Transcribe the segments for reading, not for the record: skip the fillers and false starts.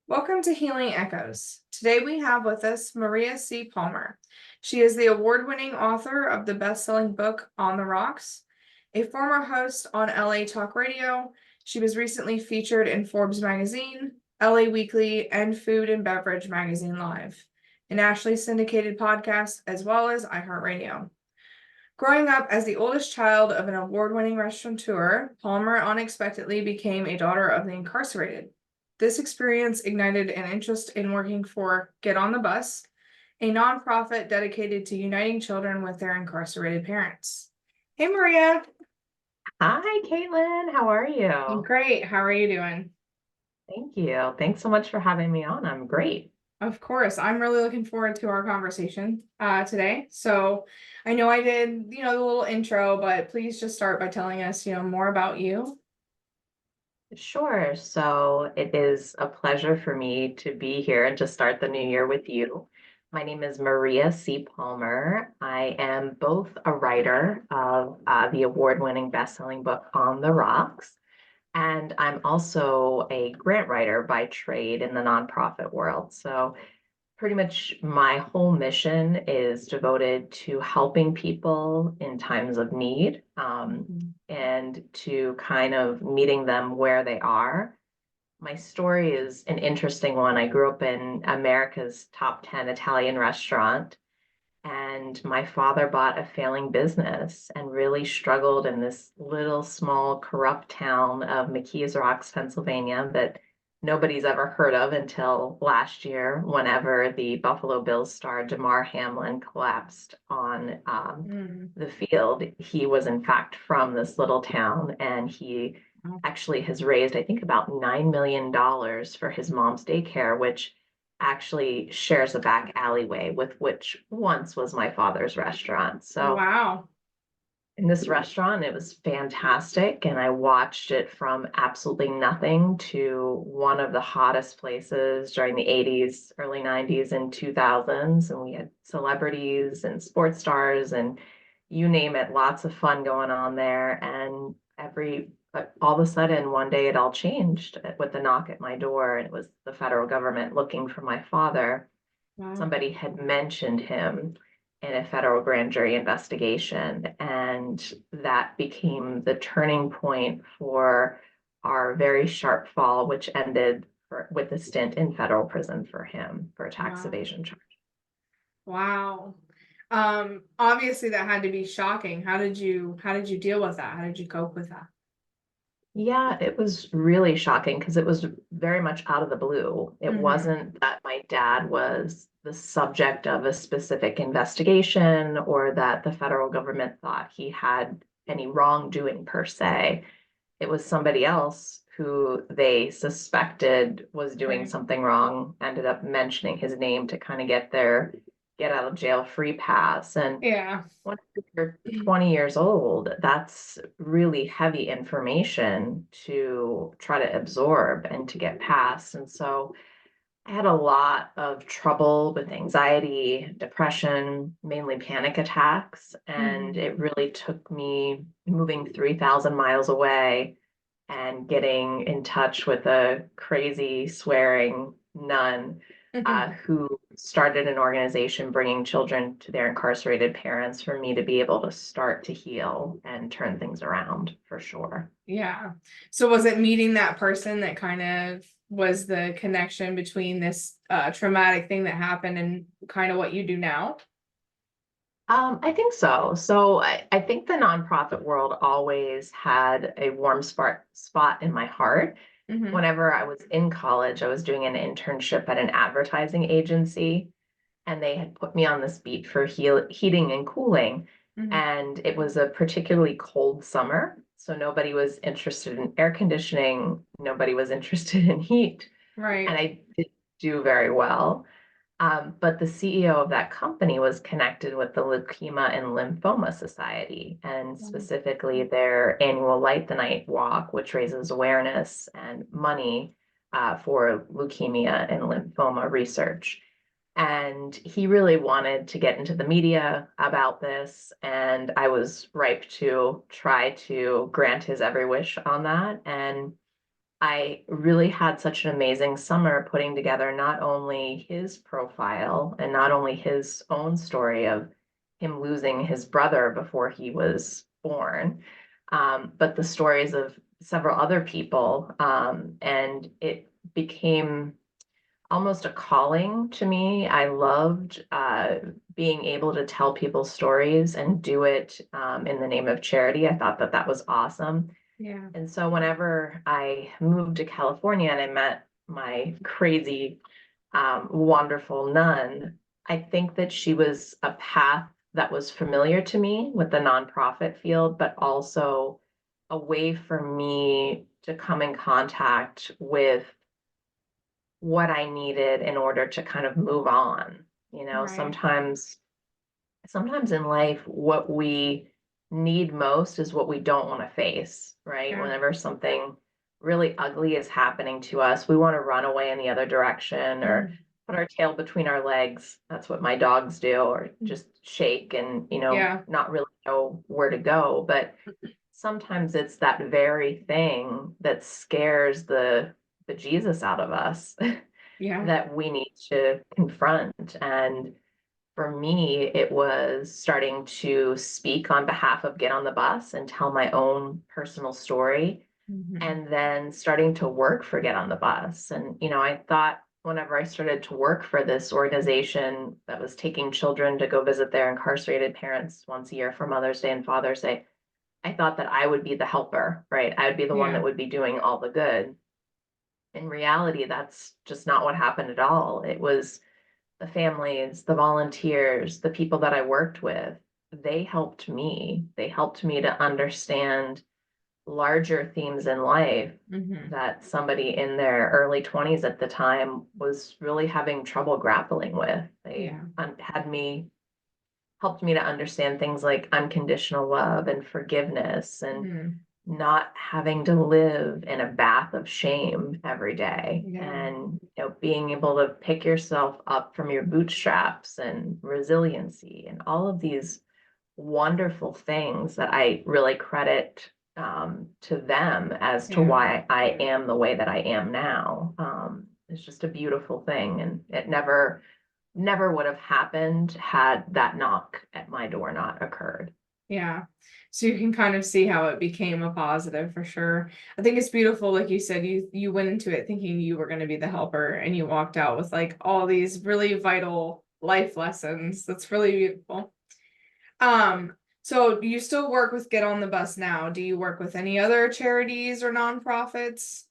Welcome to Healing Echoes. Today we have with us Maria C. Palmer. She is the award-winning author of the best-selling book On the Rocks, a former host on LA Talk Radio. She was recently featured in Forbes magazine, LA Weekly, and Food and Beverage Magazine Live, a nationally syndicated podcast, as well as iHeartRadio. Growing up as the oldest child of an award-winning restaurateur, Palmer unexpectedly became a daughter of the incarcerated. This experience ignited an interest in working for Get on the Bus, a nonprofit dedicated to uniting children with their incarcerated parents. Hey, Maria. Hi, Caitlin. How are you? Great. How are you doing? Thank you. Thanks so much for having me on. I'm great. Of course, I'm really looking forward to our conversation today. So I know I did, the little intro, but please just start by telling us, more about you. Sure. So it is a pleasure for me to be here and to start the new year with you. My name is Maria C. Palmer. I am both a writer of the award-winning best-selling book On the Rocks, and I'm also a grant writer by trade in the nonprofit world. So pretty much my whole mission is devoted to helping people in times of need, and to kind of meeting them where they are. My story is an interesting one. I grew up in America's top 10 Italian restaurant, and my father bought a failing business and really struggled in this little small corrupt town of McKees Rocks, Pennsylvania, that nobody's ever heard of until last year, whenever the Buffalo Bills star Damar Hamlin collapsed on the field. He was in fact from this little town, and he actually has raised, I think, about $9 million for his mom's daycare, which actually shares a back alleyway with which once was my father's restaurant. So Wow. in this restaurant, it was fantastic. And I watched it from absolutely nothing to one of the hottest places during the 80s, early 90s, and 2000s. And we had celebrities and sports stars and you name it, lots of fun going on there. And but all of a sudden, one day it all changed with the knock at my door. And it was the federal government looking for my father. Wow. Somebody had mentioned him in a federal grand jury investigation, and that became the turning point for our very sharp fall, which ended with a stint in federal prison for him for a tax Wow. evasion charge. Wow. Obviously that had to be shocking. How did you deal with that? How did you cope with that? Yeah, it was really shocking because it was very much out of the blue. It Mm-hmm. wasn't that my dad was the subject of a specific investigation or that the federal government thought he had any wrongdoing per se. It was somebody else who they suspected was doing Right. something wrong, ended up mentioning his name to kind of get their get out of jail free pass. And Yeah. when you're 20 years old, that's really heavy information to try to absorb and to get past. And so I had a lot of trouble with anxiety, depression, mainly panic attacks. And Mhm. it really took me moving 3,000 miles away and getting in touch with a crazy swearing nun, who started an organization bringing children to their incarcerated parents for me to be able to start to heal and turn things around for sure. Yeah. So was it meeting that person that kind of was the connection between this traumatic thing that happened and kind of what you do now? I think so. So I think the nonprofit world always had a warm spot in my heart. Mm-hmm. Whenever I was in college, I was doing an internship at an advertising agency, and they had put me on this beat for heating and cooling. Mm-hmm. And it was a particularly cold summer. So nobody was interested in air conditioning, nobody was interested in heat. And Right. I did do very well. But the CEO of that company was connected with the Leukemia and Lymphoma Society, and specifically their annual Light the Night walk, which raises awareness and money for leukemia and lymphoma research. And he really wanted to get into the media about this, and I was ripe to try to grant his every wish on that. And I really had such an amazing summer putting together not only his profile and not only his own story of him losing his brother before he was born, but the stories of several other people. And it became almost a calling to me. I loved being able to tell people stories and do it in the name of charity. I thought that that was awesome. Yeah. And so whenever I moved to California and I met my crazy, wonderful nun, I think that she was a path that was familiar to me with the nonprofit field, but also a way for me to come in contact with what I needed in order to kind of move on. You know, Right. sometimes in life, what we need most is what we don't want to face, right? Yeah. Whenever something really ugly is happening to us, we want to run away in the other direction or Mhm. put our tail between our legs. That's what my dogs do, or just shake and, Yeah. not really know where to go. But sometimes it's that very thing that scares the Jesus out of us Yeah. that we need to confront. And for me, it was starting to speak on behalf of Get on the Bus and tell my own personal story, Mhm. and then starting to work for Get on the Bus. And, I thought whenever I started to work for this organization that was taking children to go visit their incarcerated parents once a year for Mother's Day and Father's Day, I thought that I would be the helper, right? I would be the one that Yeah. would be doing all the good. In reality, that's just not what happened at all. It was the families, the volunteers, the people that I worked with. They helped me. They helped me to understand larger themes in life Mhm. that somebody in their early 20s at the time was really having trouble grappling with. They Yeah. had me helped me to understand things like unconditional love and forgiveness and Mhm. not having to live in a bath of shame every day, Yeah. and being able to pick yourself up from your bootstraps and resiliency and all of these wonderful things that I really credit to them as to Yeah. why I am the way that I am now. It's just a beautiful thing, and it never would have happened had that knock at my door not occurred. Yeah. So you can kind of see how it became a positive for sure. I think it's beautiful, like you said, you went into it thinking you were going to be the helper and you walked out with like all these really vital life lessons. That's really beautiful. So do you still work with Get on the Bus now? Do you work with any other charities or nonprofits?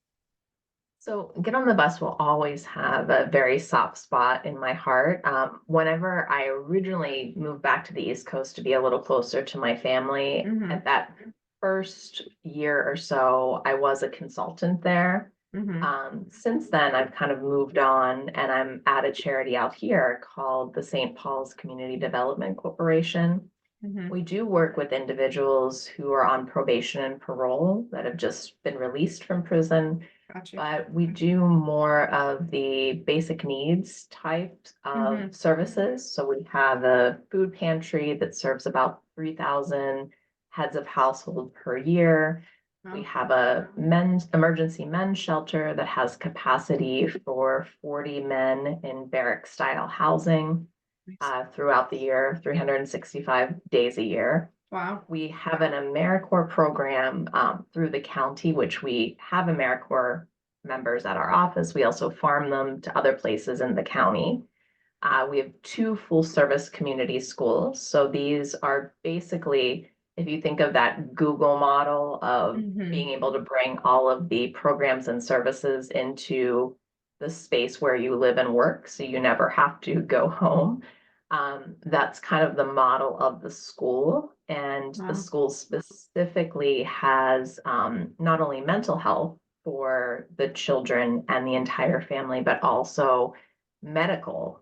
So, Get on the Bus will always have a very soft spot in my heart. Whenever I originally moved back to the East Coast to be a little closer to my family, Mm-hmm. at that first year or so, I was a consultant there. Mm-hmm. Since then, I've kind of moved on and I'm at a charity out here called the St. Paul's Community Development Corporation. Mm-hmm. We do work with individuals who are on probation and parole that have just been released from prison, Gotcha. but we do more of the basic needs types of Mm-hmm. services. So we have a food pantry that serves about 3,000 heads of household per year. We Wow. have a emergency men's shelter that has capacity for 40 men in barrack style housing Nice. throughout the year, 365 days a year. Wow. We have an AmeriCorps program through the county, which we have AmeriCorps members at our office. We also farm them to other places in the county. We have two full service community schools. So these are basically, if you think of that Google model of Mm-hmm. being able to bring all of the programs and services into the space where you live and work, so you never have to go home. That's kind of the model of the school. And the Wow. school specifically has not only mental health for the children and the entire family, but also medical.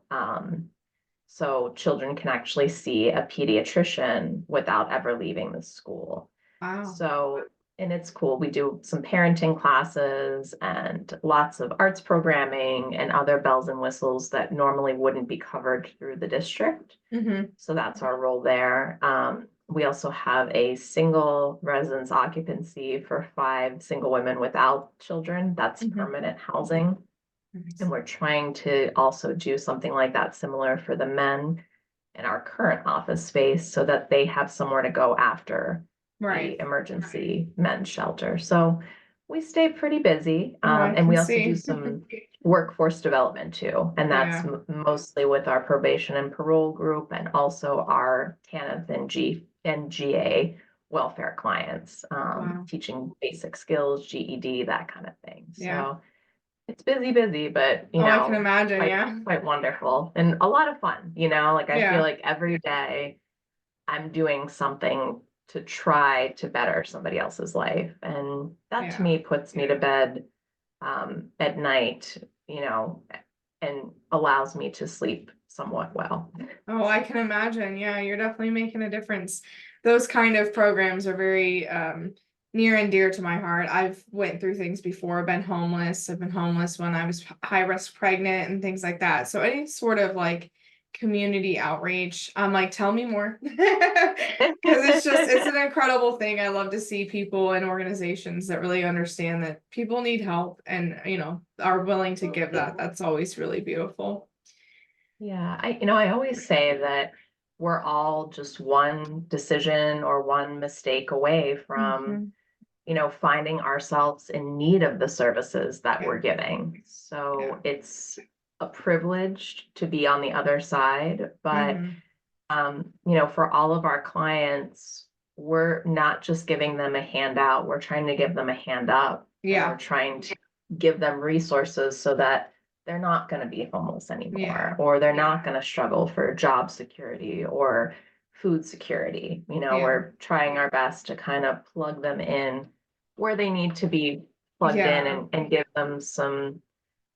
So children can actually see a pediatrician without ever leaving the school. Wow. So, and it's cool. We do some parenting classes and lots of arts programming and other bells and whistles that normally wouldn't be covered through the district. Mm-hmm. So that's our role there. We also have a single residence occupancy for 5 single women without children. That's permanent housing. Nice. And we're trying to also do something like that similar for the men in our current office space so that they have somewhere to go after Right. the emergency men's shelter. So we stay pretty busy. Oh, I And we can also do see. some workforce development too. And that's Yeah. mostly with our probation and parole group and also our TANF and GA welfare clients, Wow. teaching basic skills, GED, that kind of thing. Yeah. So it's busy, but Oh, I can imagine. quite Yeah. quite wonderful and a lot of fun, like I feel Yeah. like every day I'm doing something to try to better somebody else's life. And that to Yeah. me puts me to bed at night, and allows me to sleep somewhat well. Oh, I can imagine. Yeah, you're definitely making a difference. Those kind of programs are very near and dear to my heart. I've went through things before, been homeless. I've been homeless when I was high risk pregnant and things like that. So any sort of like community outreach, I'm like, tell me more. Because it's an incredible thing. I love to see people and organizations that really understand that people need help and, are willing to give that. That's always really beautiful. Yeah, I always say that we're all just one decision or one mistake away from, Mhm. finding ourselves in need of the services that Yeah. we're giving. Yeah. So it's a privilege to be on the other side, but Hmm. for all of our clients, we're not just giving them a handout, we're trying to give them a hand up, and we're Yeah. trying to give them resources so that they're not going to be homeless anymore, Yeah. or they're not going to struggle for job security or food security. Yeah. We're trying our best to kind of plug them in where they need to be plugged in Yeah. and give them some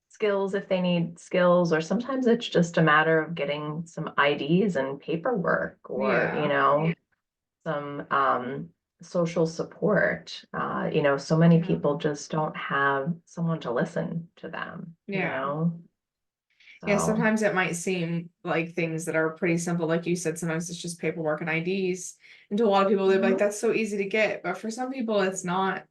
skills if they need skills, or sometimes it's just a matter of getting some IDs and paperwork or, Yeah. some social support. So many Yeah. people just don't have someone to listen to them. Yeah. Yeah. So Sometimes it might seem like things that are pretty simple. Like you said, sometimes it's just paperwork and IDs. And to a lot of people, they're like, mhm. that's so easy to get. But for some people, it's not.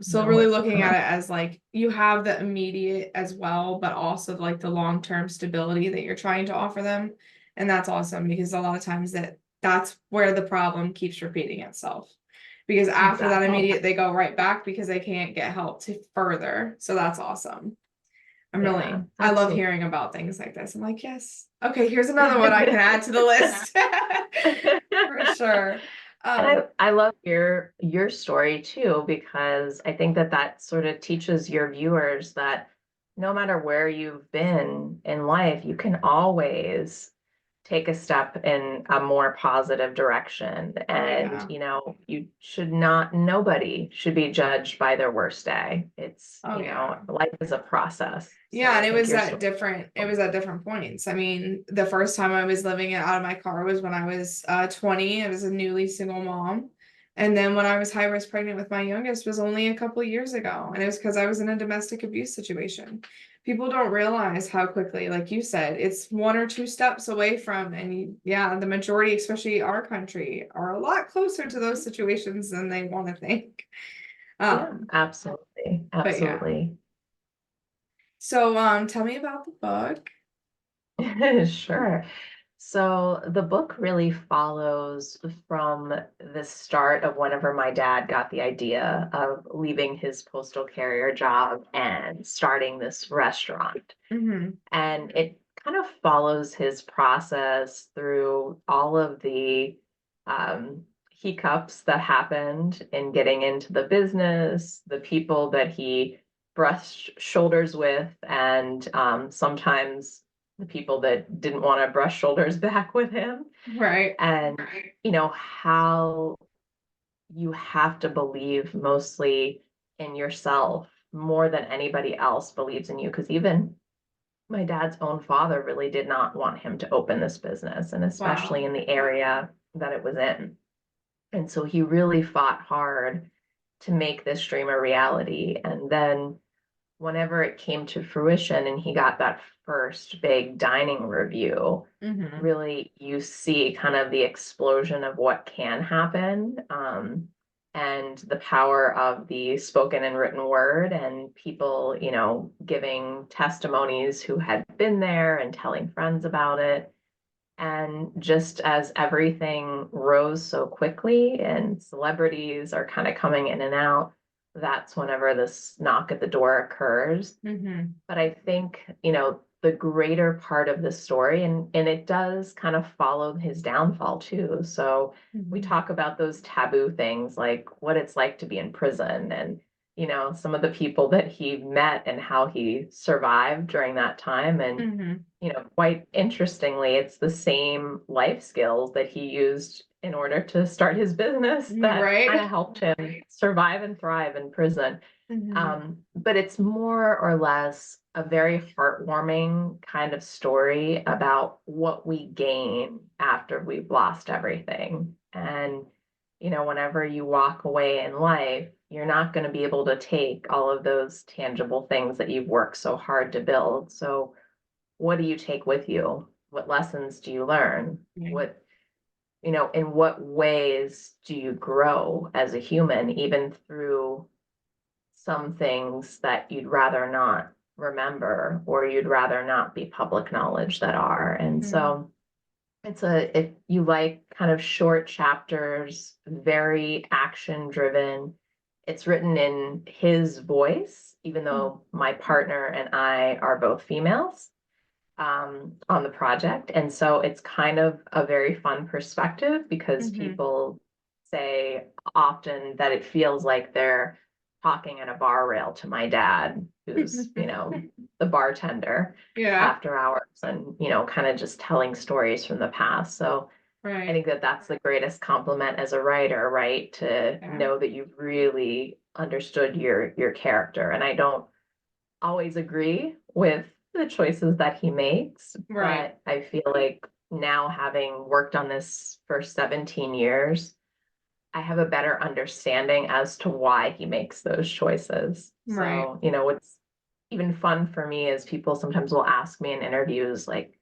So No, really it's looking at not. it as like you have the immediate as well, but also like the long-term stability that you're trying to offer them. And that's awesome because a lot of times that's where the problem keeps repeating itself. Because after that Exactly. immediate, they go right back because they can't get help to further. So that's awesome. Yeah, I love absolutely. hearing about things like this. I'm like, yes. Okay, here's another one I can add to the list. For sure. And Um, I love your story too, because I think that sort of teaches your viewers that no matter where you've been in life, you can always take a step in a more positive direction. oh And, yeah. nobody should be judged by their worst day. It's, Oh yeah. life is a process. So Yeah, and I think your story. it was at different points. I mean, the first time I was living it out of my car was when I was 20. I was a newly single mom. And then when I was high risk pregnant with my youngest was only a couple years ago. And it was because I was in a domestic abuse situation. People don't realize how quickly, like you said, it's one or two steps away from, and yeah, the majority, especially our country, are a lot closer to those situations than they want to think. Yeah, Um, absolutely. but yeah. Absolutely. So tell me about the book. Sure. So the book really follows from the start of whenever my dad got the idea of leaving his postal carrier job and starting this restaurant. Hmm. And it kind of follows his process through all of the hiccups that happened in getting into the business, the people that he brushed shoulders with, and sometimes the people that didn't want to brush shoulders back with him, Right. and how you have to believe mostly in yourself more than anybody else believes in you, because even my dad's own father really did not want him to open this business, and especially Wow. in the area that it was in. And so he really fought hard to make this dream a reality. And then whenever it came to fruition and he got that first big dining review, Mm-hmm. really you see kind of the explosion of what can happen, and the power of the spoken and written word, and people, giving testimonies who had been there and telling friends about it. And just as everything rose so quickly and celebrities are kind of coming in and out, that's whenever this knock at the door occurs. Mm-hmm. But I think, the greater part of the story, and it does kind of follow his downfall too. So we Mm-hmm. talk about those taboo things like what it's like to be in prison, and, some of the people that he met and how he survived during that time. And, Mm-hmm. quite interestingly, it's the same life skills that he used in order to start his business that kind Right. of helped him survive and thrive in prison. Mm-hmm. But it's more or less a very heartwarming kind of story about what we gain after we've lost everything. And, whenever you walk away in life, you're not going to be able to take all of those tangible things that you've worked so hard to build. So, what do you take with you? What lessons do you learn? In what ways do you grow as a human, even through some things that you'd rather not remember or you'd rather not be public knowledge that are. And Mm-hmm. so if you like kind of short chapters, very action driven, it's written in his voice, even though my partner and I are both females, on the project. And so it's kind of a very fun perspective because Mm-hmm. people say often that it feels like they're talking at a bar rail to my dad, who's, the bartender Yeah. after hours, and, kind of just telling stories from the past. So I Right. think that that's the greatest compliment as a writer, right? To Yeah. know that you've really understood your character. And I don't always agree with the choices that he makes, Right. but I feel like now, having worked on this for 17 years, I have a better understanding as to why he makes those choices. Right. So, what's even fun for me is people sometimes will ask me in interviews, like,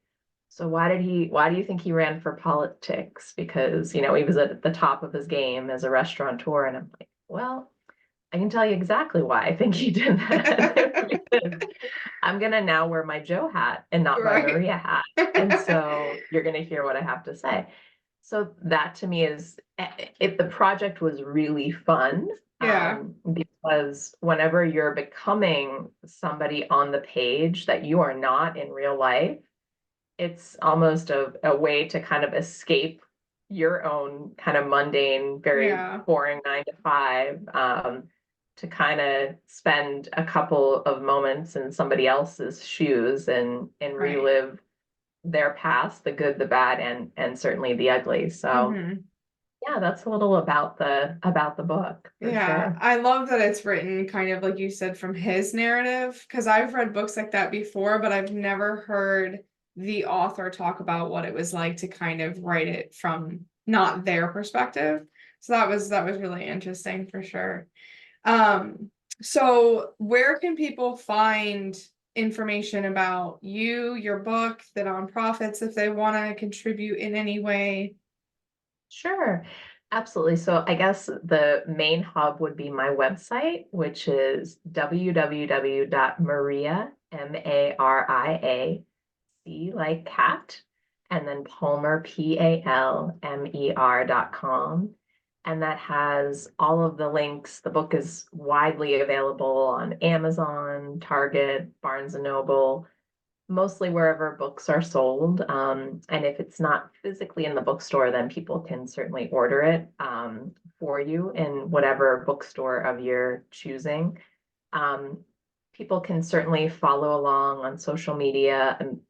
so why do you think he ran for politics? Because, he was at the top of his game as a restaurateur. And I'm like, well, I can tell you exactly why I think he did that. Because I'm gonna now wear my Joe hat and not my Right. Maria hat. And so you're gonna hear what I have to say. So that to me is, if the project was really fun, Yeah. because whenever you're becoming somebody on the page that you are not in real life, it's almost a way to kind of escape your own kind of mundane, very Yeah. boring 9 to 5, to kind of spend a couple of moments in somebody else's shoes and Right. relive their past, the good, the bad, and certainly the ugly. So Mm-hmm. yeah, that's a little about the book for Yeah, sure. I love that it's written kind of like you said from his narrative, because I've read books like that before, but I've never heard the author talk about what it was like to kind of write it from not their perspective. So that was really interesting for sure. Um, so where can people find information about you, your book, the nonprofits if they want to contribute in any way? Sure, absolutely. So I guess the main hub would be my website, which is www.maria, Maria, C like cat, and then Palmer, Palmer.com. And that has all of the links. The book is widely available on Amazon, Target, Barnes and Noble, mostly wherever books are sold. And if it's not physically in the bookstore, then people can certainly order it, for you in whatever bookstore of your choosing. Um, People can certainly follow along on social media. I'm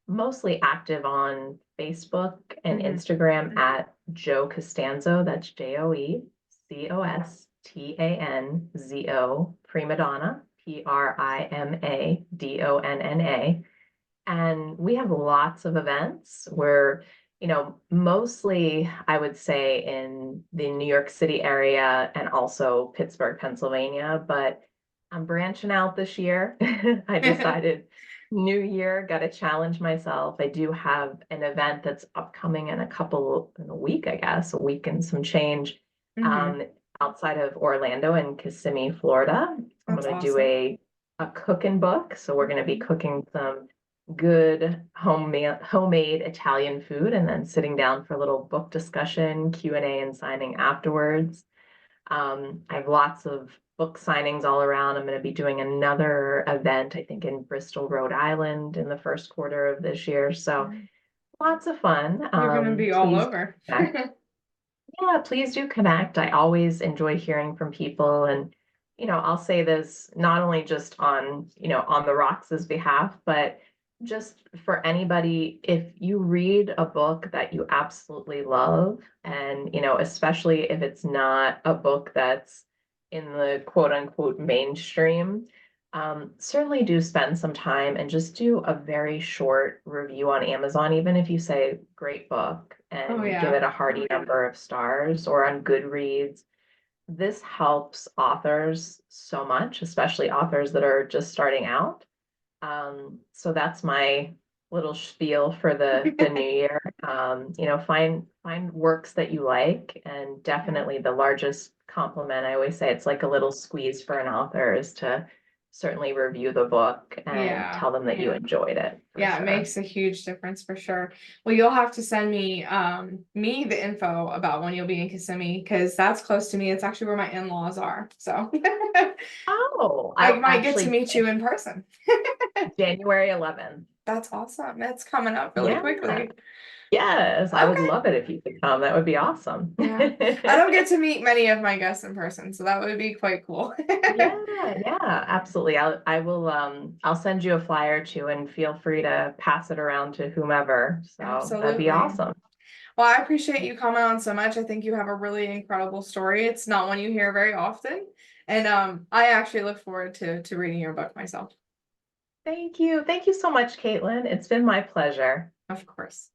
mostly active on Facebook and Mm-hmm. Instagram at Joe Costanzo. That's JoeCostanzo, prima donna, Primadonna. And we have lots of events where, mostly I would say in the New York City area and also Pittsburgh, Pennsylvania, but I'm branching out this year. I decided new year, got to challenge myself. I do have an event that's upcoming in a week, I guess, a week and some change, Hmm. um, outside of Orlando in Kissimmee, Florida. I'm That's going to do awesome. a cooking book. So we're going to be cooking some good homemade Italian food and then sitting down for a little book discussion, Q&A, and signing afterwards. I have lots of book signings all around. I'm going to be doing another event, I think, in Bristol, Rhode Island in the first quarter of this year. So lots of fun. You're gonna be all Please over. connect. Yeah, please do connect. I always enjoy hearing from people. And, I'll say this not only just on the Rocks' behalf, but just for anybody, if you read a book that you absolutely love, and, especially if it's not a book that's in the quote unquote mainstream, certainly do spend some time and just do a very short review on Amazon, even if you say great book Oh and give yeah. it a hearty number of stars, or on Goodreads. This helps authors so much, especially authors that are just starting out. So that's my little spiel for the new year. Find works that you like, and Yeah. definitely the largest compliment, I always say it's like a little squeeze for an author, is to certainly review the book and Yeah. tell them that you enjoyed it for Yeah, it sure. makes a huge difference for sure. Well, you'll have to send me the info about when you'll be in Kissimmee because that's close to me. It's actually where my in-laws are. So Oh, I I'll might get to actually meet you in person. January 11th. That's awesome. That's coming up really Yeah. quickly. Yes, I would Okay. love it if you could come. That would be awesome. Yeah. I don't get to meet many of my guests in person, so that would be quite cool. Yeah, yeah, absolutely. I'll send you a flyer too, and feel free to pass it around to whomever. So that'd be Absolutely. awesome. Well, I appreciate you coming on so much. I think you have a really incredible story. It's not one you hear very often. And I actually look forward to reading your book myself. Thank you. Thank you so much, Caitlin. It's been my pleasure. Of course.